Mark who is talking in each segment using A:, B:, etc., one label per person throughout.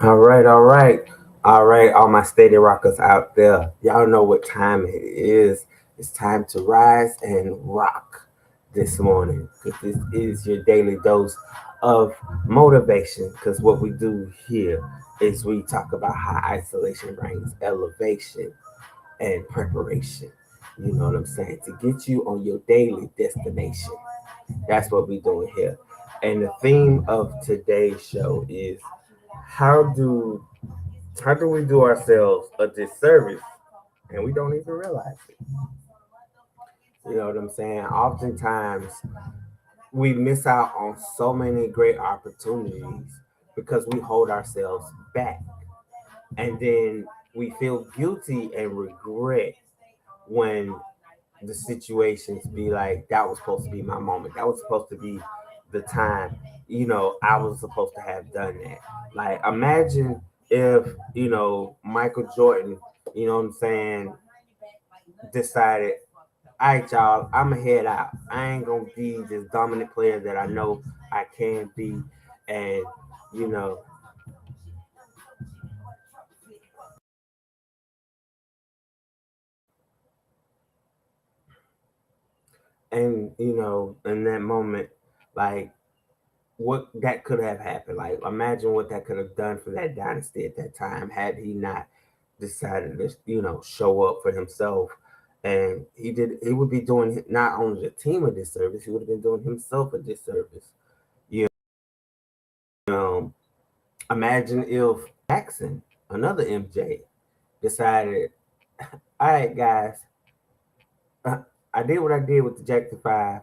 A: All right, all my steady rockers out there. Y'all know what time it is. It's time to rise and rock this morning because this is your daily dose of motivation. Because what we do here is we talk about how isolation brings elevation and preparation. You know what I'm saying? To get you on your daily destination. That's what we're doing here. And the theme of today's show is how do how do we do ourselves a disservice and we don't even realize it? You know what I'm saying? Oftentimes we miss out on so many great opportunities because we hold ourselves back. And then we feel guilty and regret when the situations be like, that was supposed to be my moment. That was supposed to be the time, I was supposed to have done that. Like, imagine if, Michael Jordan, you know what I'm saying, decided, all right, y'all, I'm going to head out. I ain't going to be this dominant player that I know I can be. And, you know, in that moment, like, what that could have happened. Like, imagine what that could have done for that dynasty at that time had he not decided to, show up for himself. And he would be doing not only the team a disservice, he would have been doing himself a disservice. You know, imagine if Jackson, another MJ, decided, all right, guys, I did what I did with the Jackson 5,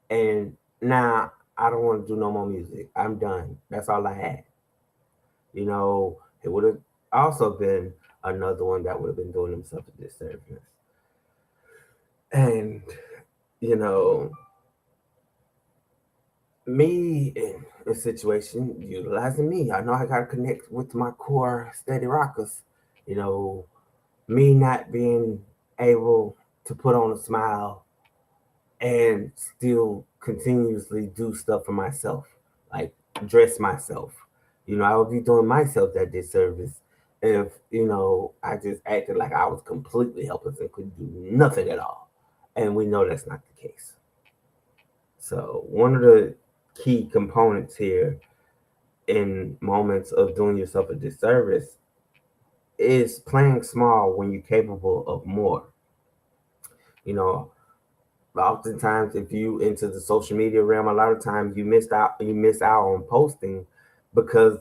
A: and now I don't want to do no more music. I'm done. That's all I had. It would have also been another one that would have been doing himself a disservice. And, you know, me in a situation, utilizing me, I know I got to connect with my core steady rockers. You know, me not being able to put on a smile and still continuously do stuff for myself, like dress myself. I would be doing myself that disservice if, I just acted like I was completely helpless and could do nothing at all. And we know that's not the case. So, one of the key components here in moments of doing yourself a disservice is playing small when you're capable of more. You know, oftentimes if you into the social media realm, a lot of times you miss out on posting because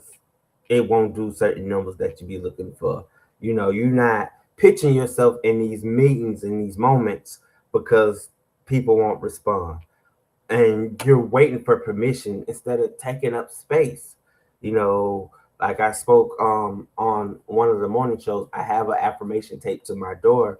A: it won't do certain numbers that you be looking for. You're not pitching yourself in these meetings in these moments because people won't respond, and you're waiting for permission instead of taking up space. Like I spoke on one of the morning shows, I have an affirmation taped to my door,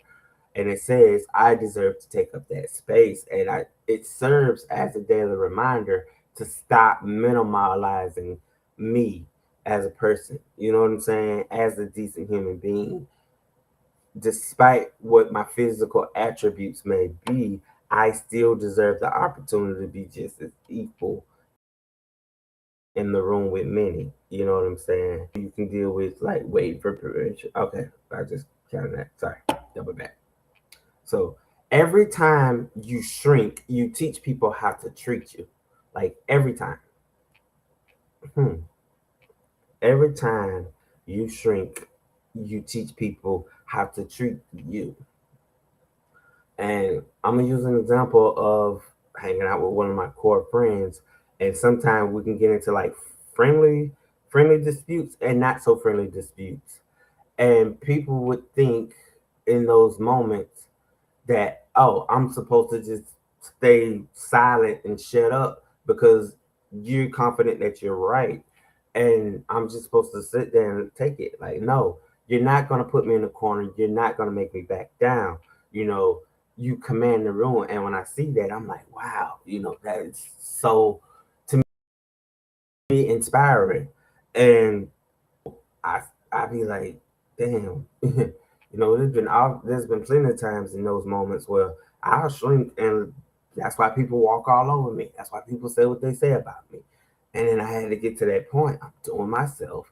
A: and it says I deserve to take up that space, and it serves as a daily reminder to stop minimalizing me as a person. You know what I'm saying? As a decent human being, despite what my physical attributes may be, I still deserve the opportunity to be just as equal in the room with many. You know what I'm saying? You can deal with like waiting for permission. Okay, I just counted that. Sorry, double back. So every time you shrink, you teach people how to treat you. Like every time. Hmm. Every time you shrink, you teach people how to treat you. And I'm gonna use an example of hanging out with one of my core friends, and sometimes we can get into like friendly, friendly disputes and not so friendly disputes. And people would think in those moments that, oh, I'm supposed to just stay silent and shut up because you're confident that you're right. And I'm just supposed to sit there and take it. Like, no, you're not going to put me in the corner. You're not going to make me back down. You know, you command the room. And when I see that, I'm like, wow, that is so, to me, inspiring. And I, I be like, damn, there's been plenty of times in those moments where I'll shrink, and that's why people walk all over me. That's why people say what they say about me. And then I had to get to that point. I'm doing myself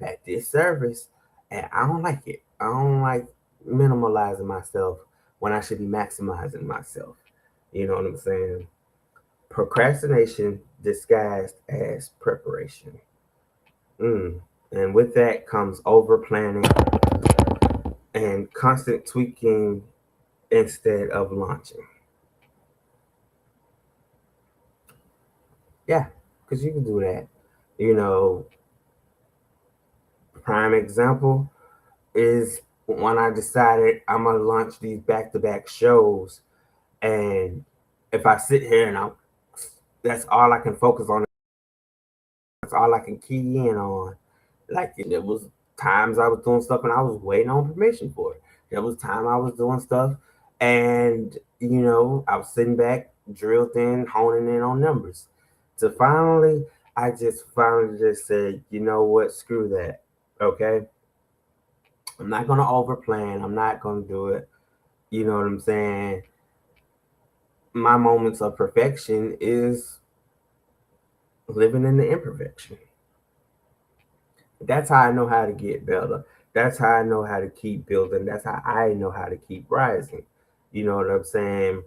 A: that disservice, and I don't like it. I don't like minimalizing myself when I should be maximizing myself. You know what I'm saying? Procrastination disguised as preparation. And with that comes over planning and constant tweaking instead of launching. Yeah, because you can do that. You know, prime example is when I decided I'm gonna launch these back-to-back shows, and if I sit here and that's all I can focus on. That's all I can key in on. Like there was times I was doing stuff and I was waiting on permission for it. There was time I was doing stuff and I was sitting back, drilled in, honing in on numbers. So finally, I just finally just said, you know what, screw that. Okay. I'm not gonna overplan. I'm not gonna do it. You know what I'm saying? My moments of perfection is living in the imperfection. That's how I know how to get better. That's how I know how to keep building. That's how I know how to keep rising. You know what I'm saying?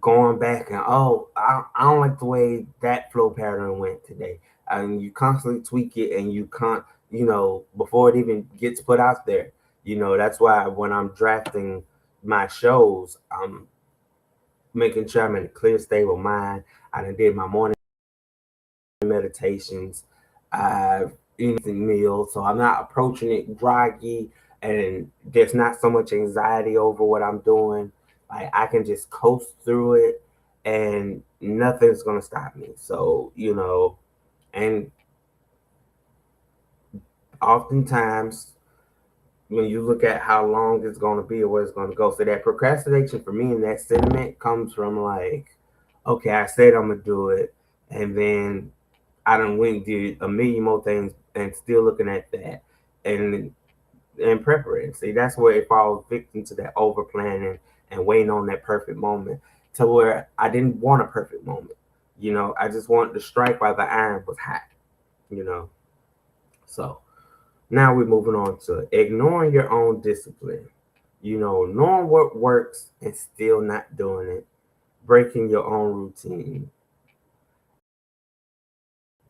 A: Going back and I don't like the way that flow pattern went today. And you constantly tweak it and you can't, before it even gets put out there. That's why when I'm drafting my shows, I'm making sure I'm in a clear, stable mind. I done did my morning meditations. I've eaten meals, so I'm not approaching it groggy, and there's not so much anxiety over what I'm doing. Like I can just coast through it, and nothing's gonna stop me. So and oftentimes when you look at how long it's gonna be or where it's gonna go, so that procrastination for me and that sentiment comes from like, okay, I said I'm gonna do it, and then I done went and did a million more things and still looking at that and preparing. See, that's where it falls victim to that over planning and waiting on that perfect moment to where I didn't want a perfect moment. I just wanted to strike while the iron was hot, you know. So now we're moving on to ignoring your own discipline. Knowing what works and still not doing it, breaking your own routine,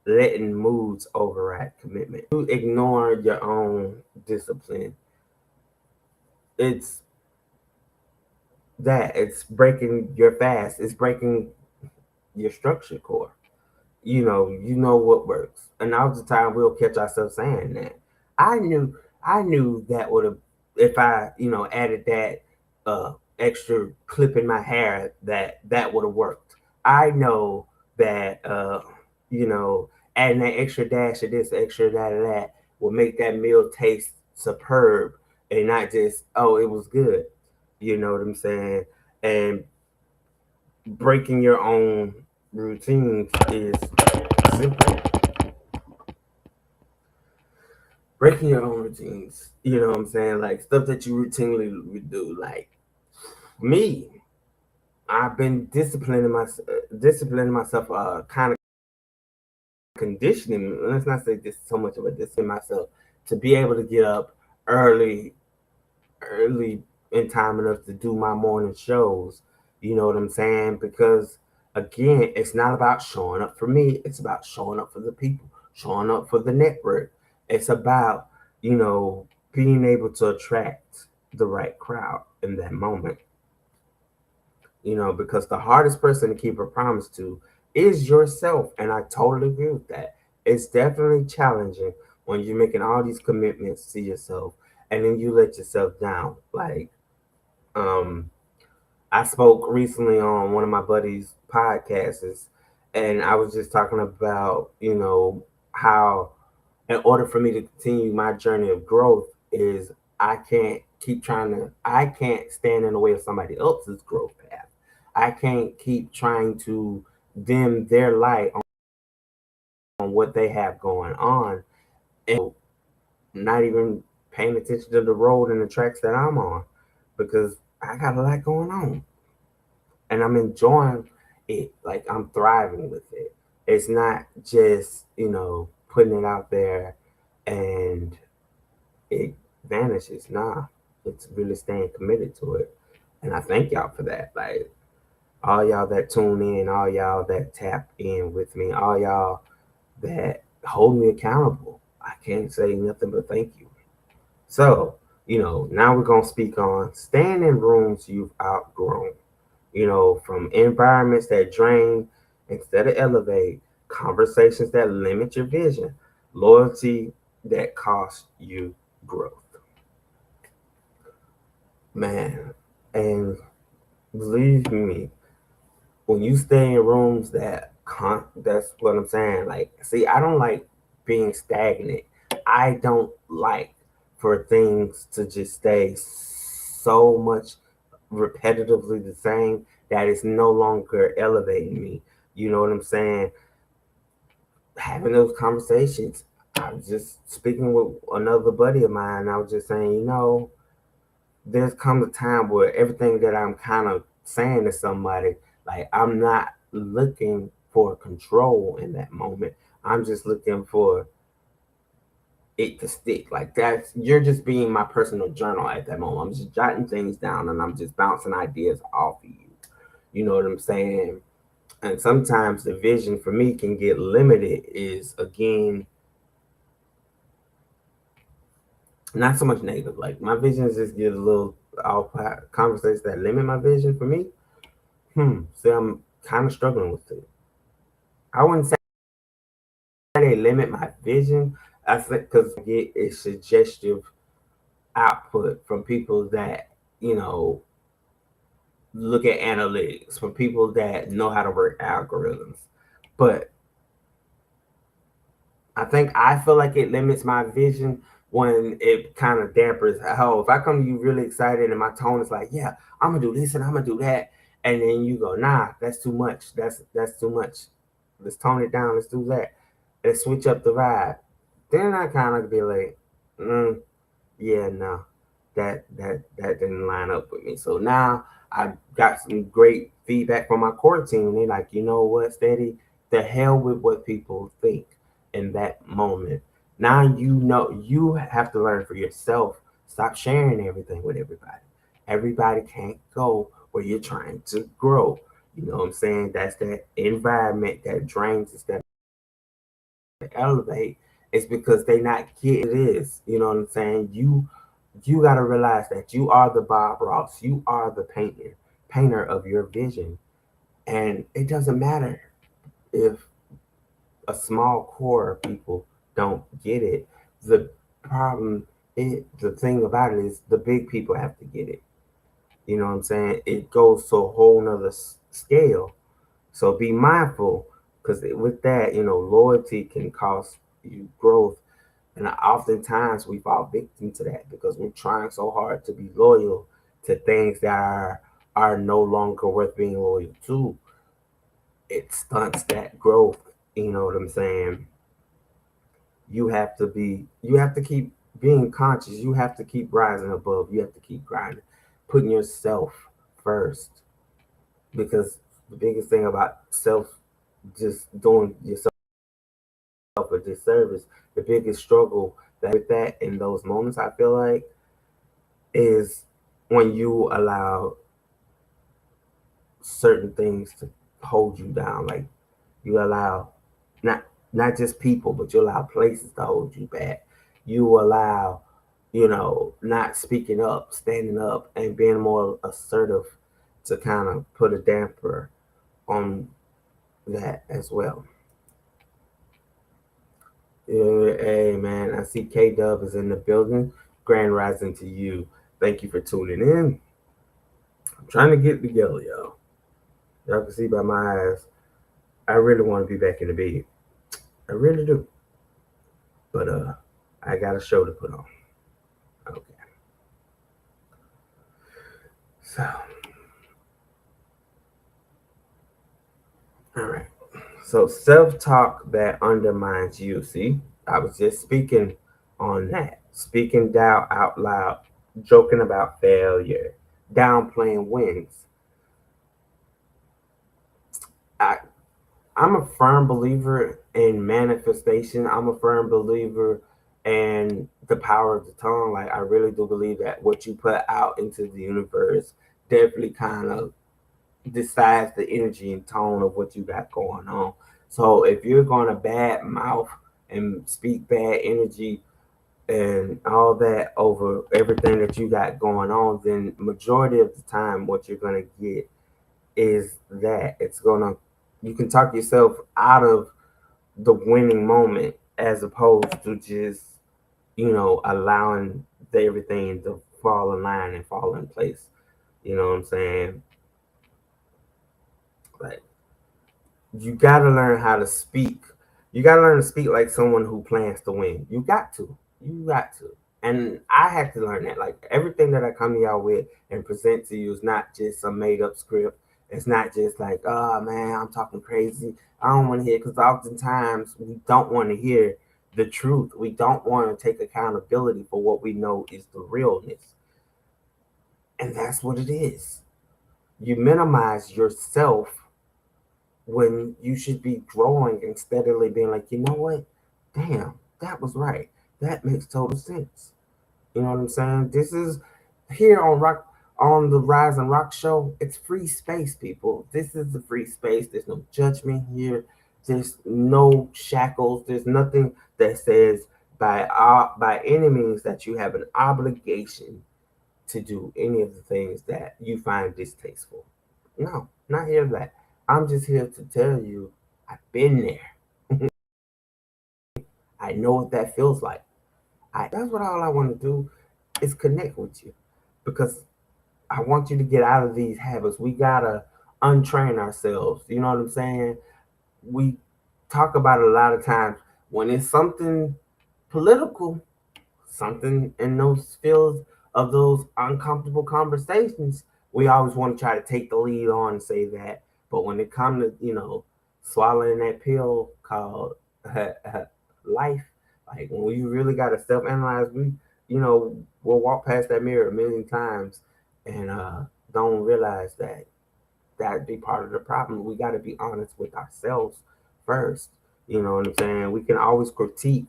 A: letting moods override commitment. You ignore your own discipline. It's it's breaking your fast. It's breaking your structure core. You know what works. And all the time we'll catch ourselves saying that. I knew that would have if I, added that extra clip in my hair that would have worked. I know that you know, adding that extra dash of this, extra that of that will make that meal taste superb and not just, oh, it was good. You know what I'm saying? And breaking your own routines is simple. Breaking your own routines, you know what I'm saying? Like stuff that you routinely would do. Like me, I've been disciplining myself, kind of conditioning. Let's not say this so much of a discipline myself to be able to get up early, early in time enough to do my morning shows. You know what I'm saying? Because again, it's not about showing up for me. It's about showing up for the people, showing up for the network. It's about, being able to attract the right crowd in that moment. Because the hardest person to keep a promise to is yourself. And I totally agree with that. It's definitely challenging when you're making all these commitments to yourself and then you let yourself down. Like, um, I spoke recently on one of my buddies' podcasts, and I was just talking about, how in order for me to continue my journey of growth is I can't stand in the way of somebody else's growth path. I can't keep trying to dim their light on what they have going on and not even paying attention to the road and the tracks that I'm on because I got a lot going on and I'm enjoying it. Like I'm thriving with it. It's not just, putting it out there and it vanishes. Nah, it's really staying committed to it. And I thank y'all for that. Like all y'all that tune in, all y'all that tap in with me, all y'all that hold me accountable. I can't say nothing but thank you. So, now we're going to speak on staying in rooms you've outgrown, from environments that drain instead of elevate, conversations that limit your vision, loyalty that costs you growth. Man, and believe me, when you stay in rooms that's what I'm saying. Like, see, I don't like being stagnant. I don't like for things to just stay so much repetitively the same that it's no longer elevating me. You know what I'm saying? Having those conversations. I was just speaking with another buddy of mine. I was just saying, there's come a time where everything that I'm kind of saying to somebody, like I'm not looking for control in that moment. I'm just looking for it to stick. Like you're just being my personal journal at that moment. I'm just jotting things down and I'm just bouncing ideas off of you. You know what I'm saying? And sometimes the vision for me can get limited is again not so much negative. Like my visions just get a little off conversations that limit my vision for me. See, I'm kind of struggling with it. I wouldn't say they limit my vision. I think because I get a suggestive output from people that, look at analytics, from people that know how to work algorithms. But I think I feel like it limits my vision when it kind of dampers. Oh, if I come to you really excited and my tone is like, yeah, I'm gonna do this and I'm gonna do that, and then you go, nah, that's too much. That's too much. Let's tone it down. Let's do that. Let's switch up the vibe. Then I kind of be like, yeah, no, that didn't line up with me. So now I got some great feedback from my core team. They like, you know what, Steady, the hell with what people think in that moment. Now you have to learn for yourself. Stop sharing everything with everybody. Everybody can't go where you're trying to grow. You know what I'm saying? That's that environment that drains instead of elevate. It's because they not getting it is. You know what I'm saying? You got to realize that you are the Bob Ross. You are the painter of your vision. And it doesn't matter if a small core of people don't get it. The problem, the thing about it is the big people have to get it. You know what I'm saying? It goes to a whole nother scale. So be mindful because with that, loyalty can cost you growth. And oftentimes we fall victim to that because we're trying so hard to be loyal to things that are no longer worth being loyal to. It stunts that growth. You know what I'm saying? You have to keep being conscious. You have to keep rising above. You have to keep grinding, putting yourself first. Because the biggest thing about self, just doing yourself a disservice, the biggest struggle that with that in those moments, I feel like, is when you allow certain things to hold you down. Like you allow not not just people, but you allow places to hold you back. You allow, not speaking up, standing up, and being more assertive to kind of put a damper on that as well. Hey man, I see K Dub is in the building. Grand rising to you. Thank you for tuning in. I'm trying to get together, y'all. Y'all can see by my eyes, I really want to be back in the bed. I really do. But I got a show to put on. Okay. So, all right. So self-talk that undermines you. See, I was just speaking on that. Speaking doubt out loud, joking about failure, downplaying wins. I I'm a firm believer in manifestation. I'm a firm believer and the power of the tongue. Like I really do believe that what you put out into the universe definitely kind of decides the energy and tone of what you got going on. So if you're going to bad mouth and speak bad energy and all that over everything that you got going on, then majority of the time what you're going to get is that it's going to, you can talk yourself out of the winning moment as opposed to just, allowing everything to fall in line and fall in place. You know what I'm saying? Like, you got to learn how to speak. You got to learn to speak like someone who plans to win. You got to. You got to. And I had to learn that. Like everything that I come to y'all with and present to you is not just some made up script. It's not just like, oh man, I'm talking crazy. I don't want to hear, because oftentimes we don't want to hear the truth. We don't want to take accountability for what we know is the realness. And that's what it is. You minimize yourself when you should be growing and steadily being like, you know what? Damn, that was right. That makes total sense. You know what I'm saying? This is here on the Rise and Rock show. It's free space, people. This is the free space. There's no judgment here. There's no shackles. There's nothing that says by any means that you have an obligation to do any of the things that you find distasteful. No, not here for that. I'm just here to tell you I've been there. I know what that feels like. That's what all I want to do is connect with you, because I want you to get out of these habits. We gotta untrain ourselves. You know what I'm saying? We talk about it a lot of times when it's something political, something in those fields of those uncomfortable conversations, we always want to try to take the lead on and say that. But when it comes to, swallowing that pill called life, like when you really got to self analyze, we'll walk past that mirror a million times and don't realize that that'd be part of the problem. We got to be honest with ourselves first. You know what I'm saying? We can always critique.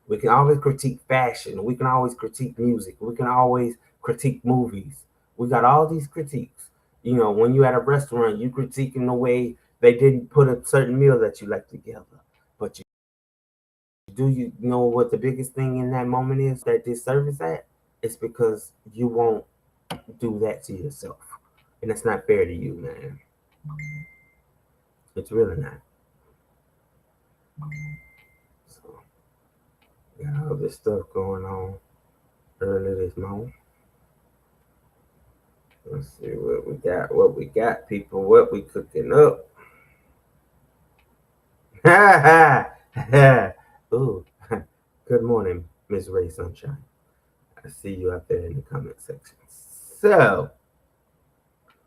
A: We can always critique fashion. We can always critique music. We can always critique movies. We got all these critiques. When you at a restaurant, you critiquing the way they didn't put a certain meal that you like together. But do you know what the biggest thing in that moment is that disservice at? It's because you won't do that to yourself. And it's not fair to you, man. It's really not. So, got all this stuff going on early this morning. Let's see what we got. What we got, people. What we cooking up. Ha ha. Ooh. Good morning, Miss Ray Sunshine. I see you out there in the comment section. So,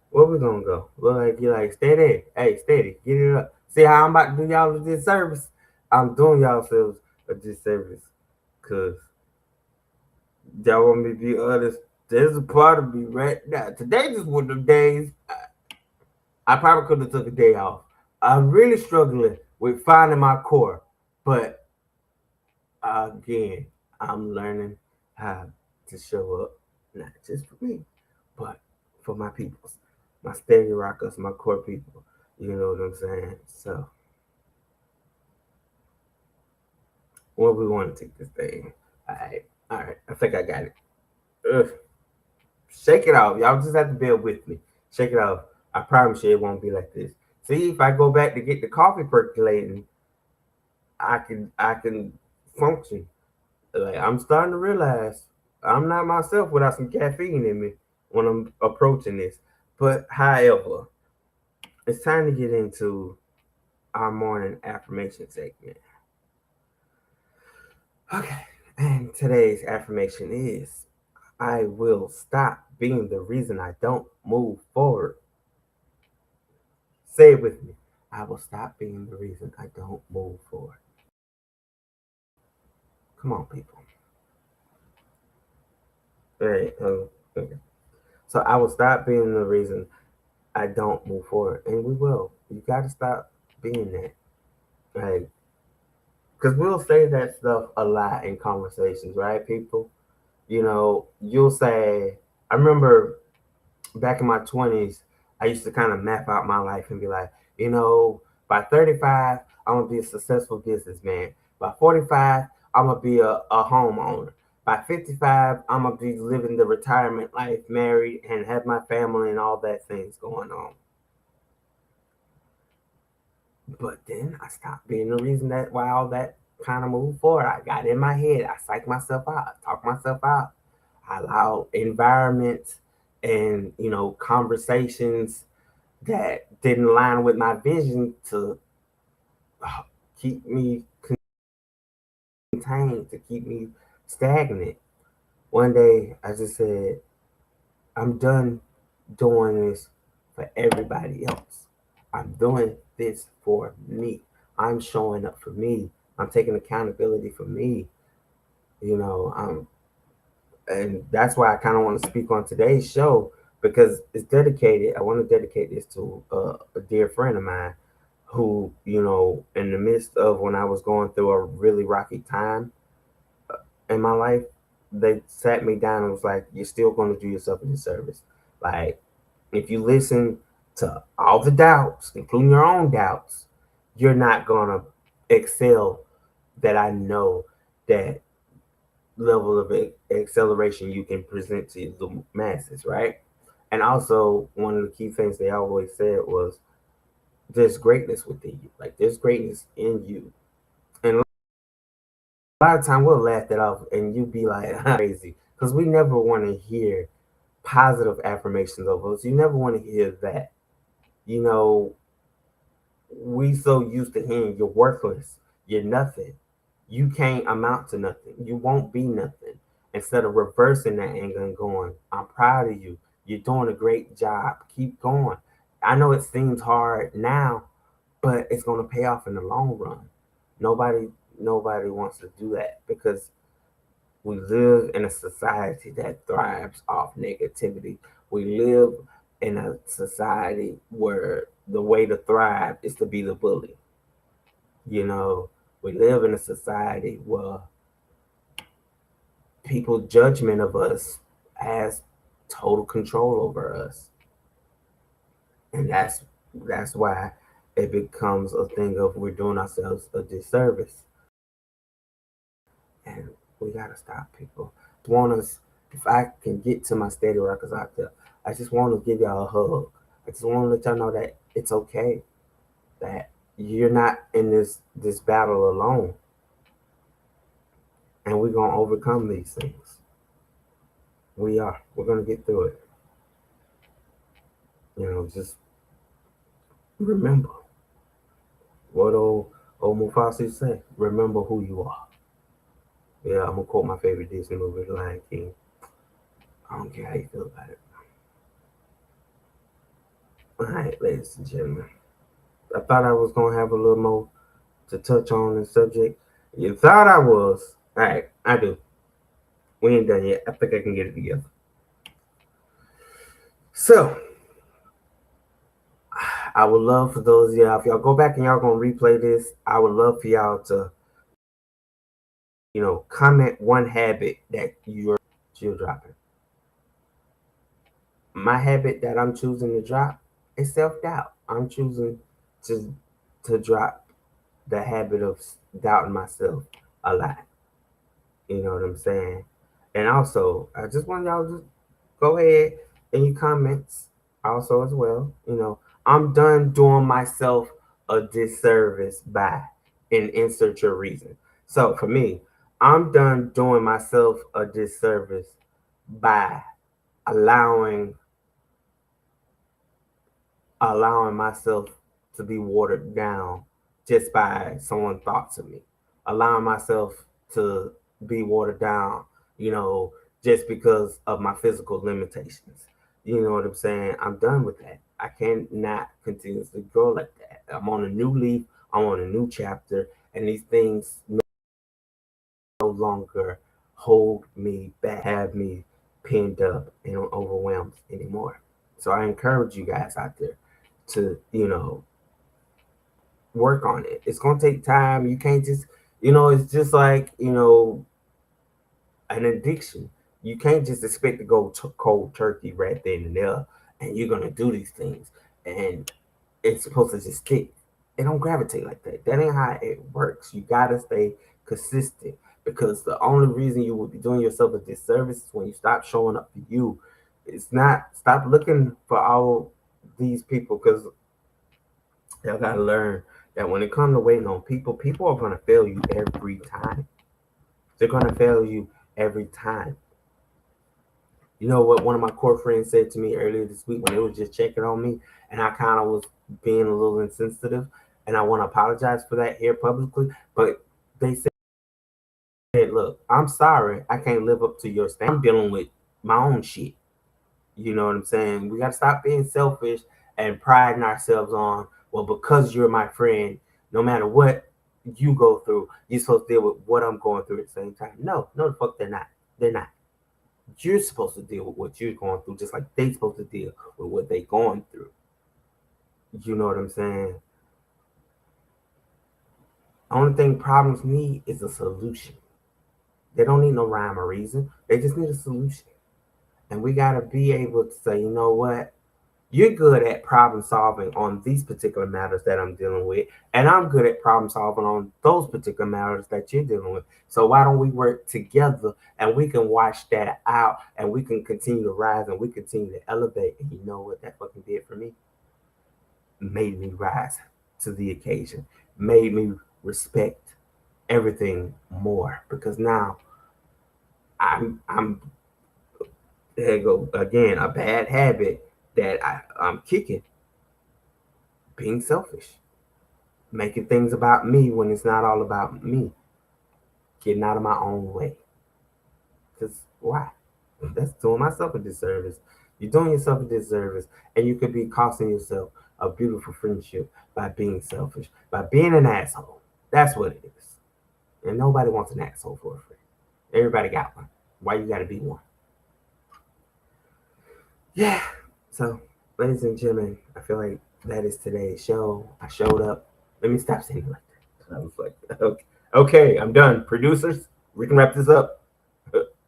A: where we gonna go? Look like you like steady. Hey, steady. Get it up. See how I'm about to do y'all a disservice? I'm doing y'all selves a disservice. Cause y'all want me to be honest. There's a part of me right now. Today just one of them days. I probably could have took a day off. I'm really struggling with finding my core, but again, I'm learning how to show up, not just for me, but for my peoples, my steady rockers, my core people. You know what I'm saying? So, where we want to take this thing? All right. I think I got it. Ugh. Shake it off. Y'all just have to bear with me. Shake it off. I promise you it won't be like this. See, if I go back to get the coffee percolating, I can function. Like I'm starting to realize I'm not myself without some caffeine in me when I'm approaching this. But however, it's time to get into our morning affirmation segment. Okay. And today's affirmation is I will stop being the reason I don't move forward. Say it with me. I will stop being the reason I don't move forward. Come on, people. All right. Okay. So I will stop being the reason I don't move forward, and we will. You got to stop being that. Like, Because we'll say that stuff a lot in conversations, right, people? You'll say, I remember back in my 20s, I used to kind of map out my life and be like, by 35, I'm going to be a successful businessman. By 45, I'm going to be a homeowner. By 55, I'm going to be living the retirement life, married, and have my family and all that things going on. But then I stopped being the reason that why all that kind of moved forward. I got in my head. I psyched myself out. I talked myself out. I allowed environments and conversations that didn't line with my vision to keep me contained, to keep me stagnant. One day I just said, I'm done doing this for everybody else. I'm doing this for me. I'm showing up for me. I'm taking accountability for me. You know, um, and that's why I kind of want to speak on today's show because it's dedicated. I want to dedicate this to a dear friend of mine who, in the midst of when I was going through a really rocky time in my life, they sat me down and was like, "You're still going to do yourself a disservice. Like, if you listen to all the doubts, including your own doubts, you're not going to excel. That I know that level of acceleration you can present to the masses, right?" And also, one of the key things they always said was, "There's greatness within you. Like, there's greatness in you." And a lot of time we'll laugh that off, and you be like, "Crazy," because we never want to hear positive affirmations of us. You never want to hear that. You know, we so used to hearing you're worthless, you're nothing, you can't amount to nothing, you won't be nothing. Instead of reversing that anger and going, I'm proud of you, you're doing a great job, keep going. I know it seems hard now, but it's going to pay off in the long run. Nobody wants to do that because we live in a society that thrives off negativity. We live in a society where the way to thrive is to be the bully. You know, we live in a society where people's judgment of us has total control over us. And that's why it becomes a thing of we're doing ourselves a disservice. And we gotta stop, people. Want us if I can get to my steady records out there, I just want to give y'all a hug. I just want to let y'all know that it's okay, that you're not in this battle alone, and we're gonna overcome these things. We are. We're gonna get through it. Just remember what old Mufasa say. Remember who you are. Yeah, I'm gonna quote my favorite Disney movie, The Lion King. I don't care how you feel about it. All right, ladies and gentlemen. I thought I was gonna have a little more to touch on the subject. You thought I was. All right, I do. We ain't done yet. I think I can get it together. So, I would love for those of y'all, if y'all go back and y'all gonna replay this, I would love for y'all to, comment one habit that you're dropping. My habit that I'm choosing to drop is self doubt. I'm choosing to drop the habit of doubting myself a lot. You know what I'm saying? And also, I just want y'all to go ahead in your comments also as well. I'm done doing myself a disservice by and insert your reason. So for me, I'm done doing myself a disservice by allowing myself to be watered down just by someone thoughts of me. Allowing myself to be watered down, you know, just because of my physical limitations. You know what I'm saying? I'm done with that. I cannot continuously grow like that. I'm on a new leaf, I'm on a new chapter, and these things no longer hold me back, have me pinned up and overwhelmed anymore. So I encourage you guys out there to, work on it. It's gonna take time. You can't just, It's just like, an addiction. You can't just expect to go cold turkey right then and there, and you're gonna do these things, and it's supposed to just stick. It don't gravitate like that. That ain't how it works. You gotta stay consistent, because the only reason you will be doing yourself a disservice is when you stop showing up for you. It's not stop looking for all these people, because y'all gotta learn that when it comes to waiting on people, people are gonna fail you every time. They're gonna fail you every time. You know what one of my core friends said to me earlier this week when they was just checking on me, and I kind of was being a little insensitive, and I want to apologize for that here publicly. But they said, "Look, I'm sorry, I can't live up to your standard. I'm dealing with my own shit." You know what I'm saying? We got to stop being selfish and priding ourselves on, well, because you're my friend, no matter what you go through, you're supposed to deal with what I'm going through at the same time. No, no, the fuck they're not. They're not. You're supposed to deal with what you're going through, just like they're supposed to deal with what they're going through. You know what I'm saying? Only thing problems need is a solution. They don't need no rhyme or reason. They just need a solution. And we got to be able to say, you know what? You're good at problem solving on these particular matters that I'm dealing with, and I'm good at problem solving on those particular matters that you're dealing with. So why don't we work together, and we can wash that out, and we can continue to rise, and we continue to elevate. And you know what that fucking did for me? Made me rise to the occasion, made me respect everything more, because now I'm there you go again, a bad habit that I'm kicking, being selfish, making things about me when it's not all about me, getting out of my own way. Because why? That's doing myself a disservice. You're doing yourself a disservice, and you could be costing yourself a beautiful friendship by being selfish, by being an asshole. That's what it is. And nobody wants an asshole for a friend. Everybody got one. Why you gotta be one? Yeah. So, ladies and gentlemen, I feel like that is today's show. I showed up. Let me stop saying it like that. I was like, okay, I'm done. Producers, we can wrap this up.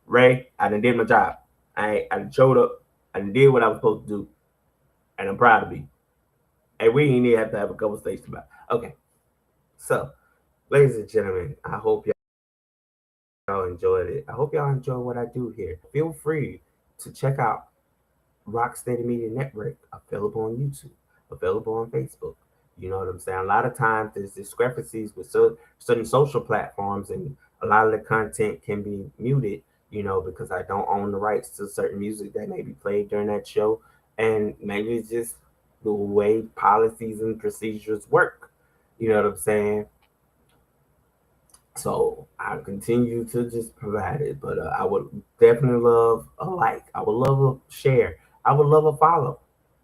A: Ray, I done did my job. I done showed up. I done did what I was supposed to do. And I'm proud of me. And we ain't even have to have a conversation about it. Okay. So, ladies and gentlemen, I hope y'all enjoyed it. I hope y'all enjoy what I do here. Feel free to check out Rock Steady Media Network, available on YouTube, available on Facebook. You know what I'm saying? A lot of times there's discrepancies with certain social platforms, and a lot of the content can be muted, because I don't own the rights to certain music that may be played during that show. And maybe it's just the way policies and procedures work. You know what I'm saying? So I continue to just provide it, but I would definitely love a like. I would love a share. I would love a follow.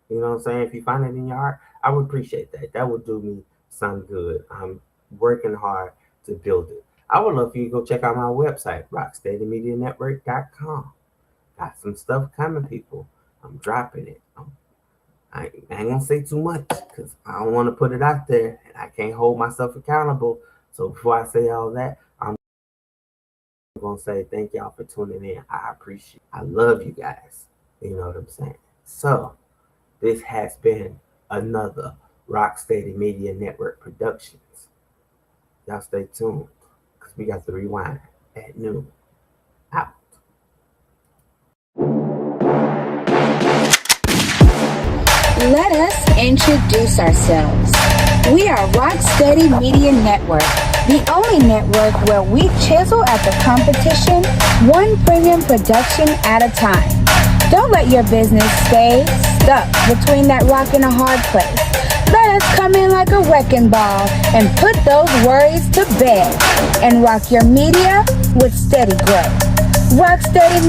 A: You know what I'm saying? If you find it in your heart, I would appreciate that. That would do me some good. I'm working hard to build it. I would love for you to go check out my website, rocksteadymedianetwork.com. Got some stuff coming, people. I'm dropping it. I ain't gonna say too much because I don't want to put it out there, and I can't hold myself accountable. So before I say all that, I'm gonna say thank y'all for tuning in. I appreciate. I love you guys. You know what I'm saying? So this has been another Rocksteady Media Network Productions. Y'all stay tuned because we got the rewind at noon. Out.
B: Let us introduce ourselves. We are Rocksteady Media Network, the only network where we chisel at the competition, one premium production at a time. Don't let your business stay stuck between that rock and a hard place. Let us come in like a wrecking ball and put those worries to bed and rock your media with steady growth. Rocksteady